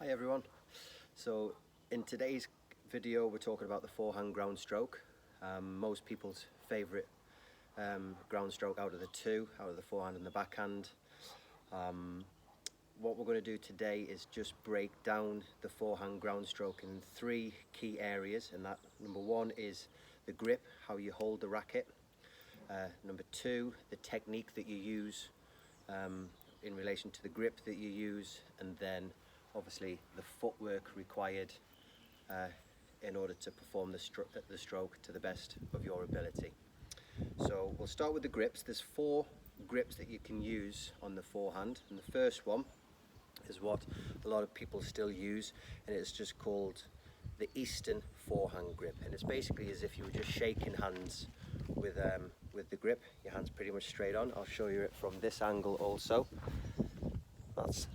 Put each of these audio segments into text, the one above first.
Hi everyone. So in today's video we're talking about the forehand ground stroke. Most people's favourite ground stroke out of the two, out of the forehand and the backhand. What we're going to do today is just break down the forehand ground stroke in three key areas, and that number one is the grip, how you hold the racket. Number two, the technique that you use in relation to the grip that you use, and then obviously the footwork required in order to perform the stroke to the best of your ability. So we'll start with the grips. There's four grips that you can use on the forehand, and the first one is what a lot of people still use, and it's just called the Eastern forehand grip, and it's basically as if you were just shaking hands with the grip. Your hand's pretty much straight on. I'll show you it from this angle also. That's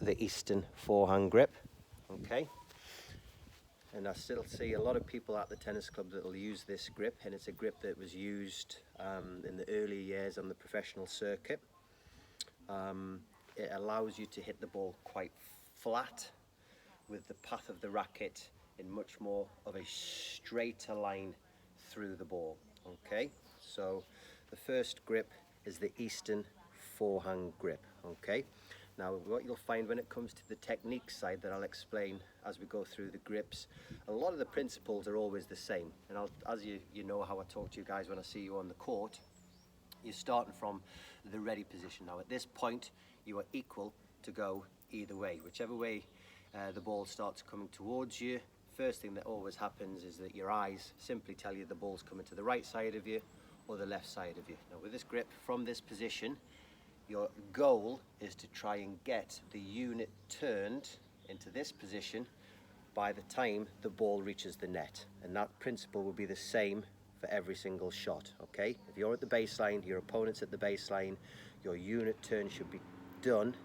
the Eastern forehand grip. Okay, and I still see a lot of people at the tennis club that will use this grip, and it's a grip that was used in the early years on the professional circuit. It allows you to hit the ball quite flat with the path of the racket in much more of a straighter line through the ball. Okay, so the first grip is the Eastern forehand grip. Okay, now what you'll find when it comes to the technique side that I'll explain as we go through the grips, a lot of the principles are always the same, and as you know how I talk to you guys when I see you on the court, you're starting from the ready position. Now at this point you are equal to go either way, whichever way the ball starts coming towards you. First thing that always happens is that your eyes simply tell you the ball's coming to the right side of you or the left side of you. Now with this grip, from this position, your goal is to try and get the unit turned into this position by the time the ball reaches the net, and that principle will be the same for every single shot. Okay, if you're at the baseline, your opponent's at the baseline, your unit turn should be done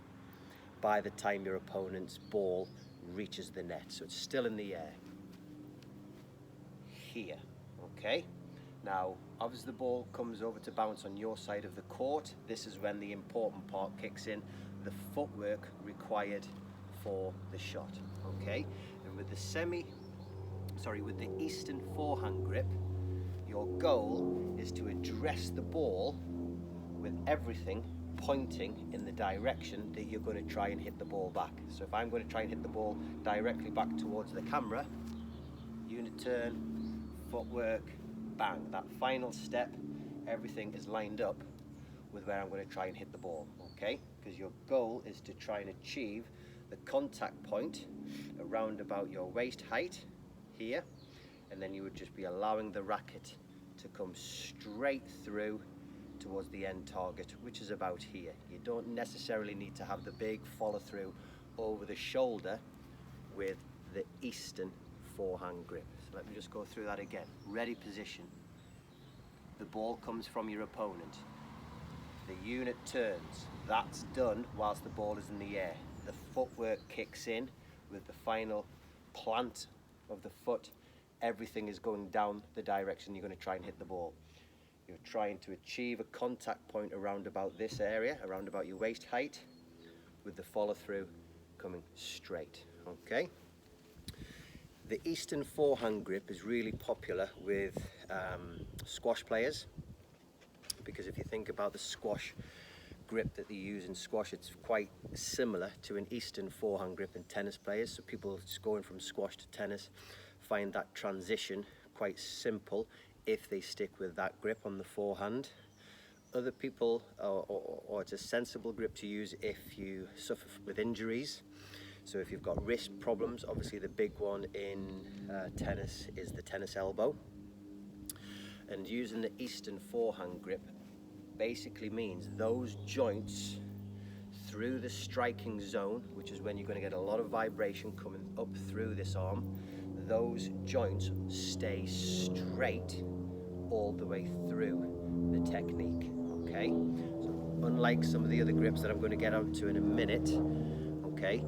by the time your opponent's ball reaches the net, so it's still in the air here. Okay, now as the ball comes over to bounce on your side of the court, this is when the important part kicks in, the footwork required for the shot. Okay, and with the Eastern forehand grip, your goal is to address the ball with everything pointing in the direction that you're going to try and hit the ball back. So if I'm going to try and hit the ball directly back towards the camera, unit turn, footwork, bang, that final step, everything is lined up with where I'm going to try and hit the ball. Okay, because your goal is to try and achieve the contact point around about your waist height here, and then you would just be allowing the racket to come straight through towards the end target, which is about here. You don't necessarily need to have the big follow through over the shoulder with the Eastern forehand grip. So let me just go through that again. Ready position, the ball comes from your opponent, the unit turns, that's done whilst the ball is in the air. The footwork kicks in with the final plant of the foot. Everything is going down the direction you're going to try and hit the ball. You're trying to achieve a contact point around about this area, around about your waist height, with the follow through coming straight. Okay. The Eastern forehand grip is really popular with squash players, because if you think about the squash grip that they use in squash, it's quite similar to an Eastern forehand grip in tennis players. So people just going from squash to tennis find that transition quite simple if they stick with that grip on the forehand. Other people, or it's a sensible grip to use if you suffer with injuries. So if you've got wrist problems, obviously the big one in tennis is the tennis elbow. And using the Eastern forehand grip basically means those joints through the striking zone, which is when you're going to get a lot of vibration coming up through this arm, those joints stay straight all the way through the technique. Okay, so unlike some of the other grips that I'm going to get onto in a minute, okay,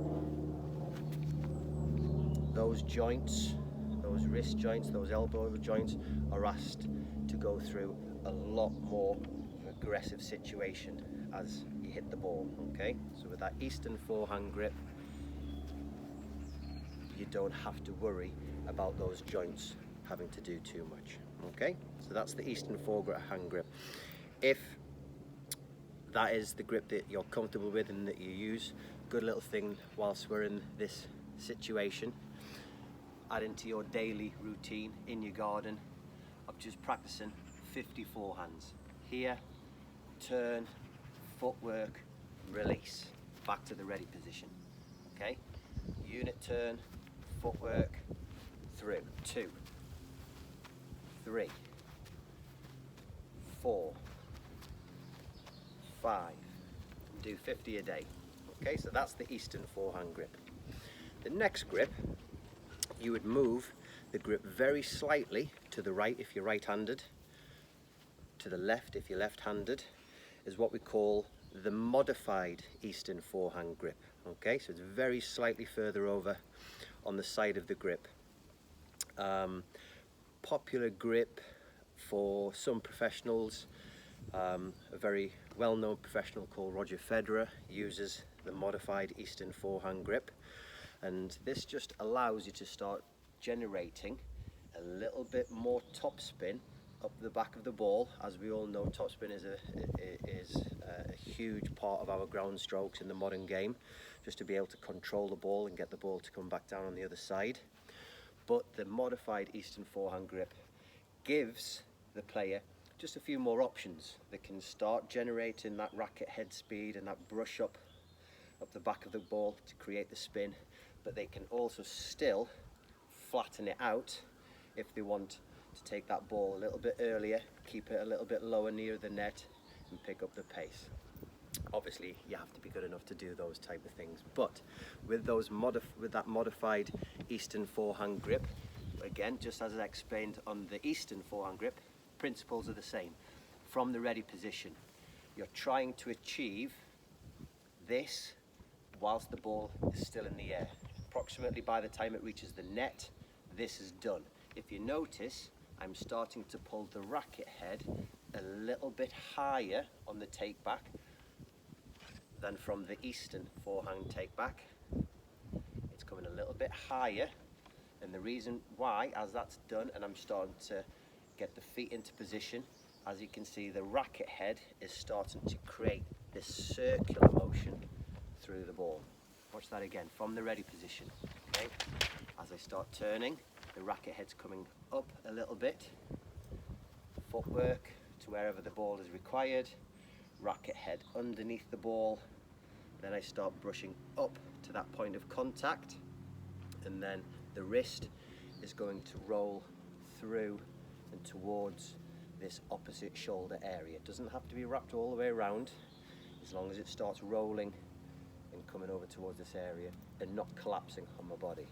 those joints, those wrist joints, those elbow joints are asked to go through a lot more aggressive situation as you hit the ball. Okay, so with that Eastern forehand grip, you don't have to worry about those joints having to do too much. Okay, so that's the Eastern forehand grip. If that is the grip that you're comfortable with and that you use, good little thing whilst we're in this situation, add into your daily routine in your garden of just practicing 50 forehands. Here, turn, footwork, release, back to the ready position. Okay, unit turn, footwork, through, 2, 3, 4, 5, do 50 a day. Okay, so that's the Eastern forehand grip. The next grip, you would move the grip very slightly to the right if you're right-handed, to the left if you're left-handed, is what we call the modified Eastern forehand grip. Okay, so it's very slightly further over on the side of the grip. Popular grip for some professionals. A very well-known professional called Roger Federer uses the modified Eastern forehand grip, and this just allows you to start generating a little bit more topspin up the back of the ball. As we all know, topspin is a huge part of our ground strokes in the modern game, just to be able to control the ball and get the ball to come back down on the other side. But the modified Eastern forehand grip gives the player just a few more options. They can start generating that racket head speed and that brush up the back of the ball to create the spin, but they can also still flatten it out if they want to take that ball a little bit earlier, keep it a little bit lower near the net and pick up the pace. Obviously you have to be good enough to do those type of things, but with that modified Eastern forehand grip, again, just as I explained on the Eastern forehand grip, principles are the same. From the ready position, you're trying to achieve this whilst the ball is still in the air. Approximately by the time it reaches the net, this is done. If you notice, I'm starting to pull the racket head a little bit higher on the take back than from the Eastern forehand take back. It's coming a little bit higher, and the reason why, as that's done and I'm starting to get the feet into position, as you can see, the racket head is starting to create this circular motion through the ball. Watch that again, from the ready position. Okay, as I start turning, the racket head's coming up a little bit, footwork to wherever the ball is required, racket head underneath the ball, then I start brushing up to that point of contact, and then the wrist is going to roll through and towards this opposite shoulder area. It doesn't have to be wrapped all the way around, as long as it starts rolling and coming over towards this area and not collapsing on my body.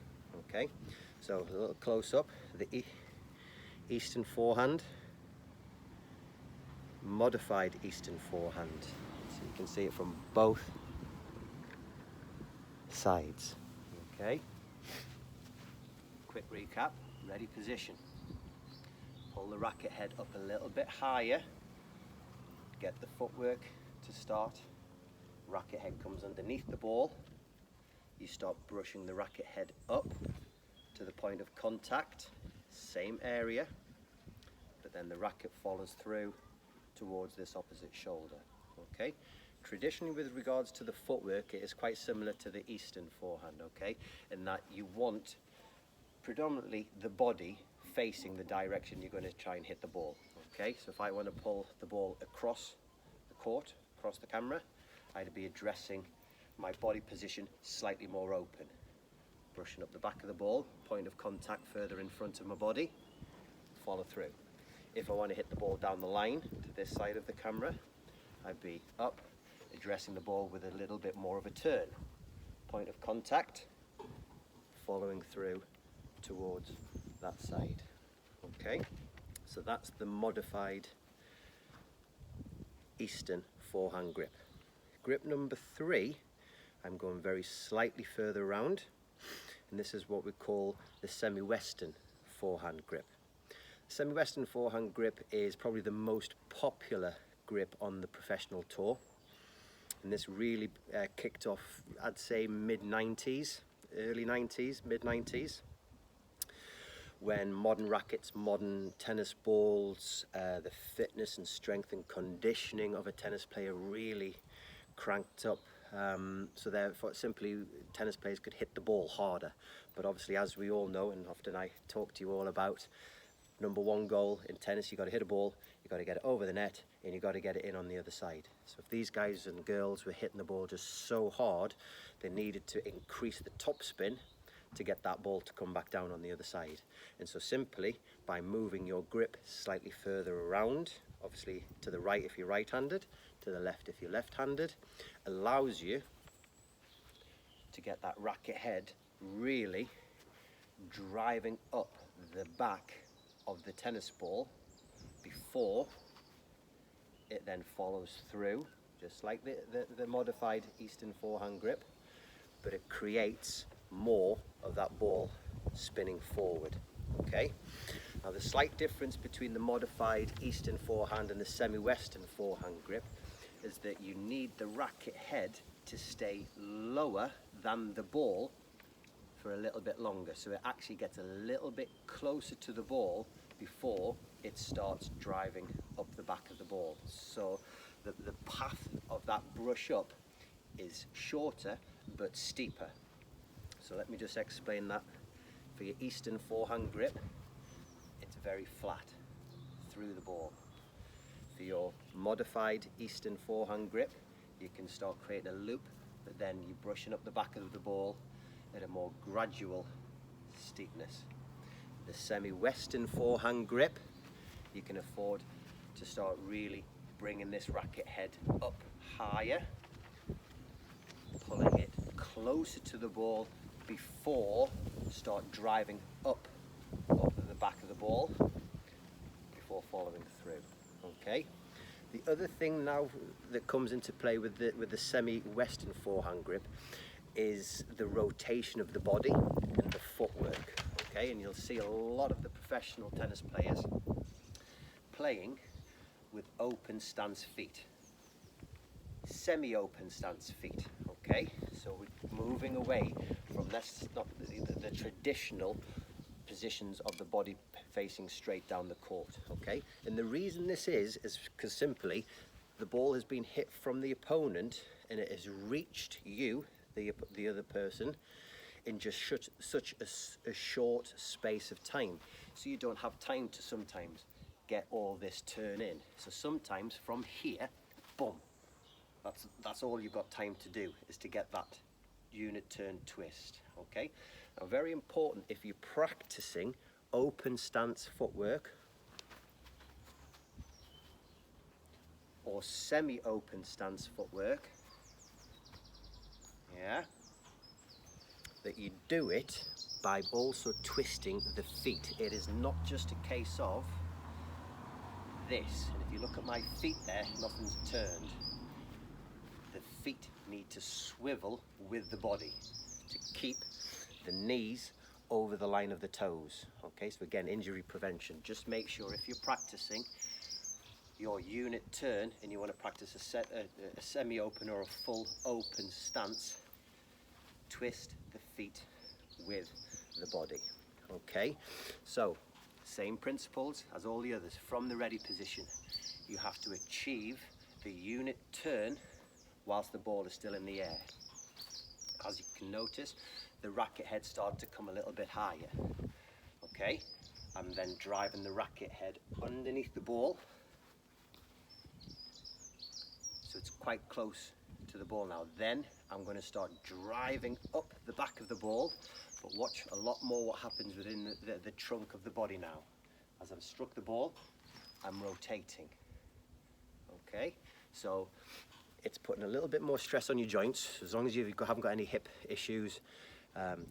Okay, so a little close up, the Eastern forehand, modified Eastern forehand. So you can see it from both sides. Okay, quick recap, ready position. Pull the racket head up a little bit higher, get the footwork to start, racket head comes underneath the ball, you start brushing the racket head up to the point of contact, same area, but then the racket follows through towards this opposite shoulder. Okay, traditionally with regards to the footwork, it is quite similar to the Eastern forehand, okay, in that you want predominantly the body facing the direction you're going to try and hit the ball. Okay, so if I want to pull the ball across the court, across the camera, I'd be addressing my body position slightly more open, brushing up the back of the ball, point of contact further in front of my body, follow through. If I want to hit the ball down the line to this side of the camera, I'd be up, addressing the ball with a little bit more of a turn, point of contact, following through towards that side. Okay, so that's the modified Eastern forehand grip. Grip number 3, I'm going very slightly further around, and this is what we call the semi-western forehand grip. Semi-western forehand grip is probably the most popular grip on the professional tour, and this really kicked off, I'd say, mid-90s. early 90s, mid 90s, when modern rackets, modern tennis balls, the fitness and strength and conditioning of a tennis player really cranked up. So therefore simply tennis players could hit the ball harder. But obviously, as we all know, and often I talk to you all about, number one goal in tennis, you got to hit a ball, you got to get it over the net, and you got to get it in on the other side. So if these guys and girls were hitting the ball just so hard, they needed to increase the top spin to get that ball to come back down on the other side. And so simply by moving your grip slightly further around, obviously to the right if you're right-handed, to the left if you're left-handed, allows you to get that racket head really driving up the back of the tennis ball before it then follows through, just like the modified Eastern forehand grip, but it creates more of that ball spinning forward. Okay, now the slight difference between the modified Eastern forehand and the semi-Western forehand grip is that you need the racket head to stay lower than the ball for a little bit longer, so it actually gets a little bit closer to the ball before it starts driving up the back of the ball. So the path of that brush up is shorter but steeper. So let me just explain that. For your Eastern forehand grip, it's very flat through the ball. For your modified Eastern forehand grip, you can start creating a loop, but then you're brushing up the back of the ball at a more gradual steepness. The semi-Western forehand grip, you can afford to start really bringing this racket head up higher, pulling it closer to the ball before start driving up the back of the ball before following through. Okay. The other thing now that comes into play with the semi-Western forehand grip is the rotation of the body and the footwork. Okay, and you'll see a lot of the professional tennis players playing with open stance feet, semi-open stance feet. Okay, so we're moving away from the traditional positions of the body facing straight down the court. Okay, and the reason this is because simply the ball has been hit from the opponent and it has reached you, the other person, in just such a short space of time. So you don't have time to sometimes get all this turn in. So sometimes from here, boom, that's all you've got time to do, is to get that unit turn twist. Okay, now very important, if you're practicing open stance footwork or semi-open stance footwork, yeah, that you do it by also twisting the feet. It is not just a case of this. And if you look at my feet there, nothing's turned. The feet need to swivel with the body to keep the knees over the line of the toes. Okay, so again, injury prevention. Just make sure if you're practicing your unit turn and you want to practice a semi-open or a full open stance, twist the feet with the body. Okay, so same principles as all the others. From the ready position, you have to achieve the unit turn whilst the ball is still in the air. As you can notice, the racket head started to come a little bit higher. Okay, I'm then driving the racket head underneath the ball, so it's quite close to the ball now. Then I'm going to start driving up the back of the ball, but watch a lot more what happens within the trunk of the body now. As I've struck the ball, I'm rotating. Okay, so it's putting a little bit more stress on your joints, as long as you haven't got any hip issues,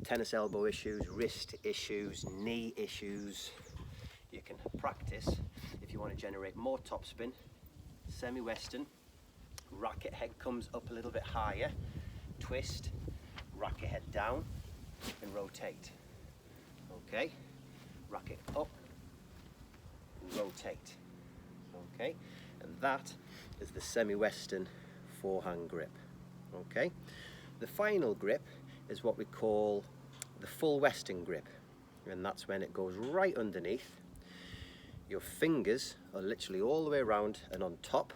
tennis elbow issues, wrist issues, knee issues. You can practice if you want to generate more topspin. Semi-Western, racket head comes up a little bit higher, twist, racket head down and rotate. Okay, racket up, rotate. Okay, and that is the semi-Western forehand grip. Okay, the final grip is what we call the full Western grip, and that's when it goes right underneath. Your fingers are literally all the way around and on top.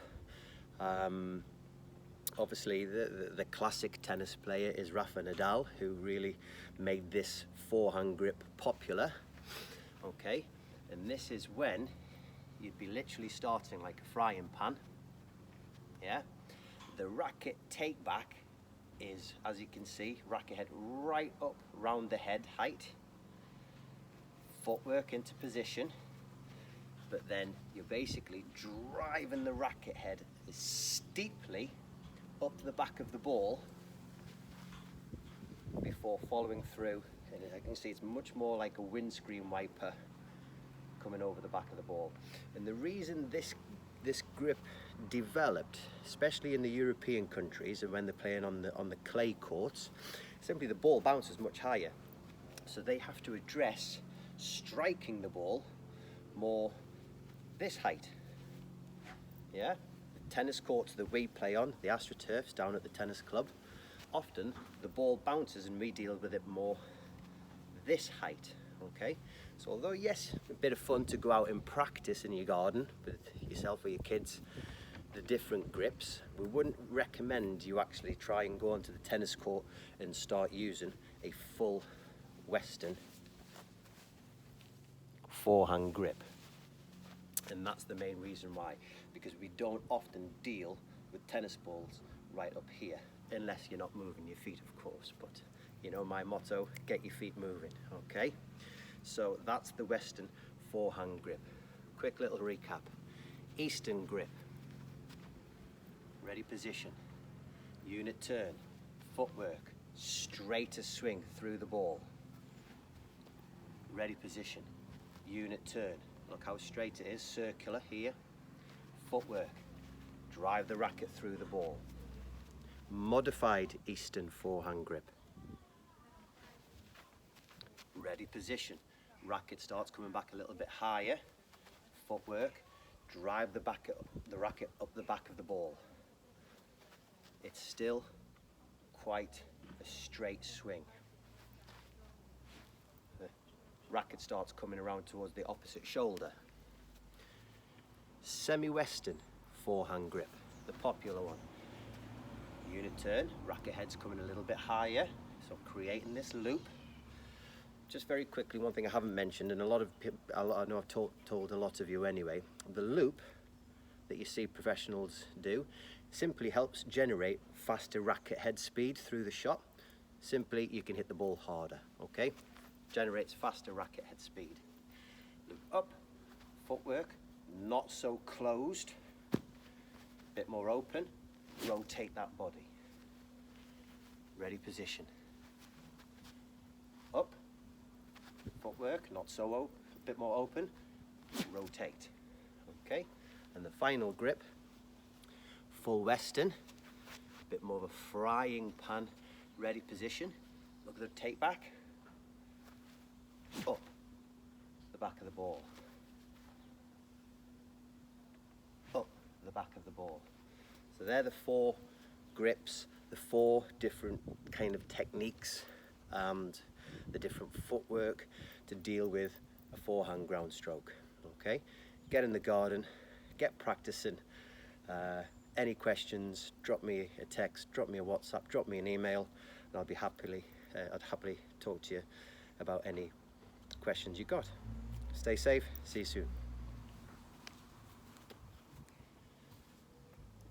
Obviously the classic tennis player is Rafa Nadal, who really made this forehand grip popular. Okay, and this is when you'd be literally starting like a frying pan. Yeah, the racket take back is, as you can see, racket head right up round the head height, footwork into position, but then you're basically driving the racket head steeply up the back of the ball before following through, and as you can see, it's much more like a windscreen wiper coming over the back of the ball. And the reason this grip developed, especially in the European countries and when they're playing on the clay courts, simply the ball bounces much higher, so they have to address striking the ball more this height. Yeah, the tennis courts that we play on, the AstroTurfs down at the tennis club, often the ball bounces and we deal with it more this height. Okay, so although yes, a bit of fun to go out and practice in your garden with yourself or your kids the different grips, we wouldn't recommend you actually try and go onto the tennis court and start using a full Western forehand grip. And that's the main reason why, because we don't often deal with tennis balls right up here, unless you're not moving your feet, of course. But you know my motto, get your feet moving. Okay, so that's the Western forehand grip. Quick little recap. Eastern grip, ready position, unit turn, footwork, straighter swing through the ball, ready position, unit turn, look how straight it is, circular here, footwork, drive the racket through the ball. Modified Eastern forehand grip, ready position, racket starts coming back a little bit higher, footwork, drive the racket up the back of the ball. It's still quite a straight swing. The racket starts coming around towards the opposite shoulder. Semi-Western forehand grip, the popular one. Unit turn, racket head's coming a little bit higher, so creating this loop. Just very quickly, one thing I haven't mentioned, and a lot of people, I know I've told a lot of you anyway, the loop that you see professionals do simply helps generate faster racket head speed through the shot. Simply, you can hit the ball harder, okay? Generates faster racket head speed. Loop up, footwork, not so closed, bit more open, rotate that body. Ready position. Up, footwork, not so open, a bit more open, rotate, okay? And the final grip, full Western, a bit more of a frying pan, ready position. Look at the take back, up the back of the ball, up the back of the ball. So they're the four grips, the four different kind of techniques and the different footwork to deal with a forehand ground stroke. Okay, get in the garden, get practicing. Any questions, drop me a text, drop me a WhatsApp, drop me an email, and I'd happily talk to you about any questions you got. Stay safe, see you soon.